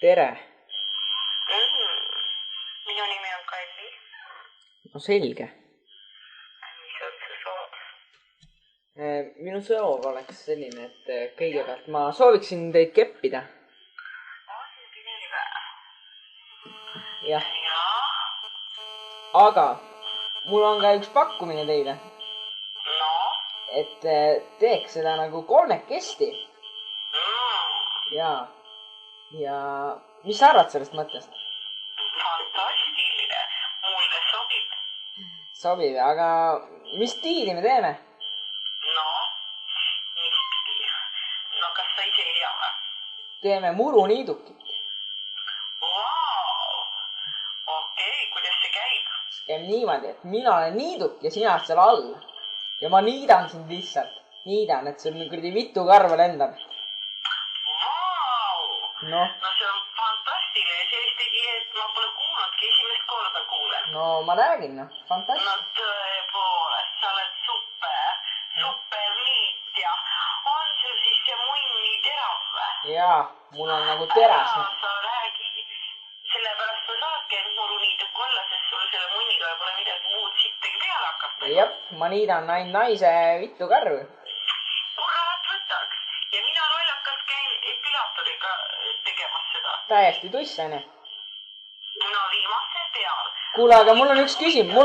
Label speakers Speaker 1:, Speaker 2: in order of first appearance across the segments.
Speaker 1: tere.
Speaker 2: Minu nimi on Kalli.
Speaker 1: No selge.
Speaker 2: Mis on su soov?
Speaker 1: Minu soov oleks selline, et kõigepealt ma sooviksin teid keppida. Jah. Aga mul on ka üks pakkumine teile.
Speaker 2: No?
Speaker 1: Et teeks seda nagu kolmekesti. Ja mis sa arvad sellest mõttest?
Speaker 2: Fantastiline. Mulle sobib.
Speaker 1: Sobib, aga mis stiili me teeme?
Speaker 2: No? Mis pidi? No kas sa ise ei tea või?
Speaker 1: Teeme muruniidukit.
Speaker 2: Vau! Okei, kuidas see käib?
Speaker 1: See käib niimoodi, et mina olen niiduk ja sina oled seal all. Ja ma niidan sind lihtsalt. Niidan, et sul kuradi mitu karva lendab.
Speaker 2: Vau!
Speaker 1: No
Speaker 2: See on fantastiline. Sellist tegi, et ma pole kuulnudki. Esimest korda kuulen.
Speaker 1: no ma räägin, noh.
Speaker 2: No
Speaker 1: Fantastiline.
Speaker 2: tõepoolest, sa oled super niit ja on sul siis see munn nii terav või?
Speaker 1: Jaa, mul on nagu teras.
Speaker 2: Sa räägi. Sellepärast sa saadki ainult muruniiduk olla, sest sul selle munniga pole midagi muud sittagi peale hakata.
Speaker 1: Jep, ma niidan ainult naise vittu karvu.
Speaker 2: Kurat võtaks. Ja mina lollakalt käin epilaatoriga tegemas seda.
Speaker 1: Täiesti tuss, onju.
Speaker 2: No viimaste peal.
Speaker 1: Kuule, aga mul on üks küsimus.
Speaker 2: No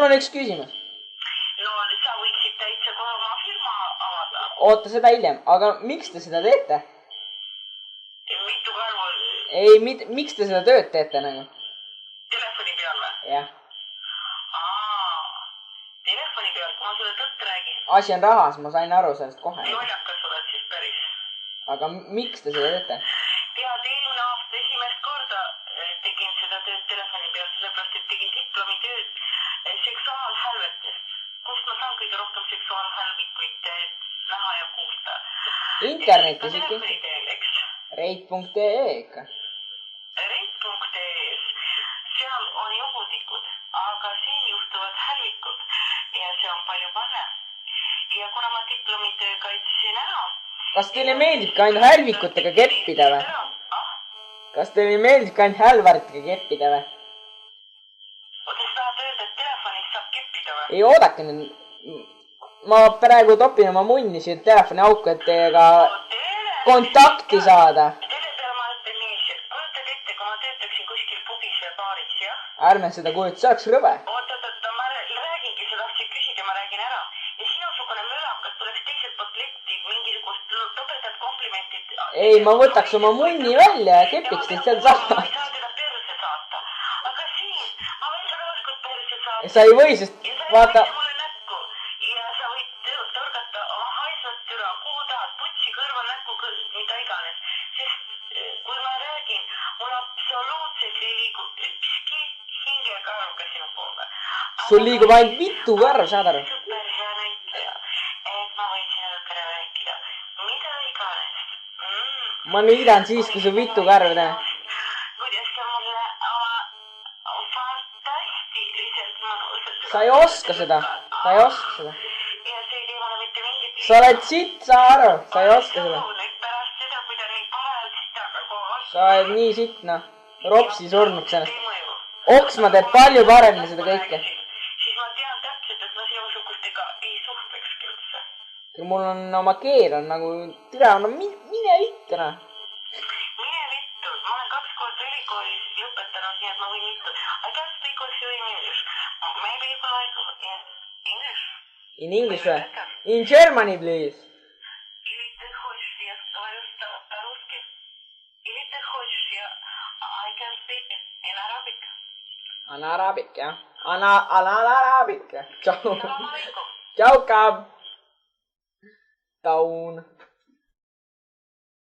Speaker 2: sa võiksid täitsa kohe oma firma avada.
Speaker 1: Oota seda hiljem, aga miks te seda teete?
Speaker 2: Mitu karvu
Speaker 1: Ei, miks te seda tööd teete nagu?
Speaker 2: telefoni peal või?
Speaker 1: Jah,
Speaker 2: Telefoni peal, kui ma sulle tõtt räägin.
Speaker 1: asi on rahas, ma sain aru sellest kohe.
Speaker 2: Lollakas oled siis päris.
Speaker 1: Aga miks te seda teete?
Speaker 2: Tead, eelmine aasta esimest korda tegin seda tööd telefoni peal, sellepärast et tegin diplomitööd seksuaalhälvetest. Kust ma saan kõige rohkem seksuaalhälvikuid näha ja kuulda?
Speaker 1: Internetis ikka.
Speaker 2: Telefoni teel, eks?
Speaker 1: Reit.ee ikka.
Speaker 2: Reit.ee-s, seal on juhudikud, aga siin juhtuvad hälvikud ja see on palju parem. Ja kuna ma diplomitöö kaitsesin ära...
Speaker 1: Kas teile meeldib ka ainult hälvikutega keppida või? Kas teile meeldib ka ainult hälvaritega keppida või?
Speaker 2: Oota, sa tahad öelda, et telefonis saab keppida või?
Speaker 1: Ei, oodake nüüd. Ma praegu topin oma munni siia telefoni auku, et teiega kontakti saada.
Speaker 2: Tele peal ma ütlen niiviisi, et kujutad ette, kui ma töötaksin kuskil pubis või baaris, jah?
Speaker 1: Ärme seda kujuta, see oleks rõve.
Speaker 2: Oot, ma räägingi, sa tahtsid küsida, ma räägin ära. Ja sinusugune mölakas tuleks teiselt poolt letti mingisugust tobedat komplimentid.
Speaker 1: Ei, ma võtaks oma munni välja ja kepiks teid seal
Speaker 2: Ma ei
Speaker 1: saama.
Speaker 2: saa teda perse saata. Aga siin, ma võin sulle oskud perse saata.
Speaker 1: Sa ei või, sest
Speaker 2: Ja sa ei
Speaker 1: vaata...
Speaker 2: võiks mulle näkku. Ja sa võid torgata oma haisvat türa, kuhu tahad, putsi, kõrva, näkku, mida iganes. Sest kui ma räägin, mul absoluutselt ei liigu ükski hingekarvuga sinu poole.
Speaker 1: Sul liigub ainult mitu karv, saad aru?
Speaker 2: Super hea näitleja, et ma võin sinuga rääkida, mida iganes.
Speaker 1: Ma niidan siis, kui sul mitu karv teeme.
Speaker 2: Kuidas sa mulle oma fantastiliselt mõnusalt...
Speaker 1: Sa ei oska seda.
Speaker 2: Ja see ei tee mulle mitte mingit...
Speaker 1: Sa oled sitt, saa aru. Sa ei oska seda.
Speaker 2: Nüüd pärast seda, kui ta nii parajalt sitaga koos...
Speaker 1: Sa oled nii sitt, noh. Ropsi surnud sellest.
Speaker 2: Ei mõju.
Speaker 1: Oksma teeb palju paremini seda kõike.
Speaker 2: Siis ma tean täpselt, et ma sinusugustega ei suhtlekski üldse.
Speaker 1: Mul on oma keel on nagu... Türa, no mine vittu, noh.
Speaker 2: Mine vittu. Ma olen 2 korda ülikoolis lõpetanud, nii et ma võin vittu. I can speak with you in English. Maybe you can like in English.
Speaker 1: In English või? In Germany, please.
Speaker 2: Или ты хочешь, я говорю по-русски? Или ты хочешь, я... I can speak in Arabic.
Speaker 1: Anarabik, jah. Anarabik. Tšau.
Speaker 2: Salam alaikum.
Speaker 1: Tšau, Kab. Taun.